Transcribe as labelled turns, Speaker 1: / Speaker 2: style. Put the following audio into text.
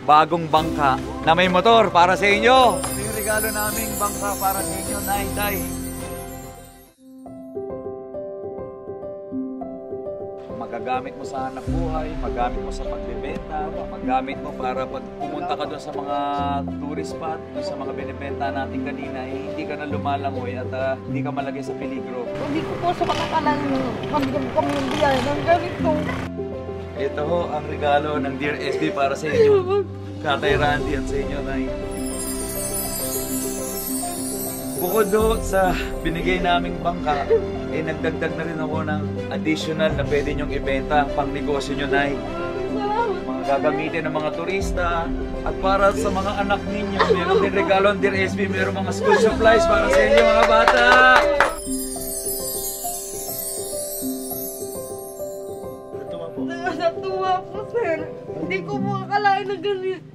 Speaker 1: bagong bangka na may motor para sa inyo. Ito yung regalo naming bangka para sa inyo, Nay, Tay. Magagamit mo sa hanap buhay, magamit mo sa pagbebenta, magamit mo para pag pumunta ka doon sa mga tourist spot, doon sa mga binibenta natin kanina, hindi ka na lumalangoy at hindi ka malagay sa peligro.
Speaker 2: Hindi ko po sa makakalang mabigyan kami ng biyaya ng ganito.
Speaker 1: Ito ho ang regalo ng Dear SB para sa inyo, Tatay Randy at sa inyo, Nay. Bukod do sa binigay naming bangka, nagdagdag na rin ako ng additional na pwede nyong ibenta pang negosyo nyo, Nay. Mga gagamitin ng mga turista at para sa mga anak ninyo, meron din regalo ng Dear SB, meron mga school supplies para sa inyo mga bata.
Speaker 2: Natuwa po, sir. Hindi ko po akalain na ganito.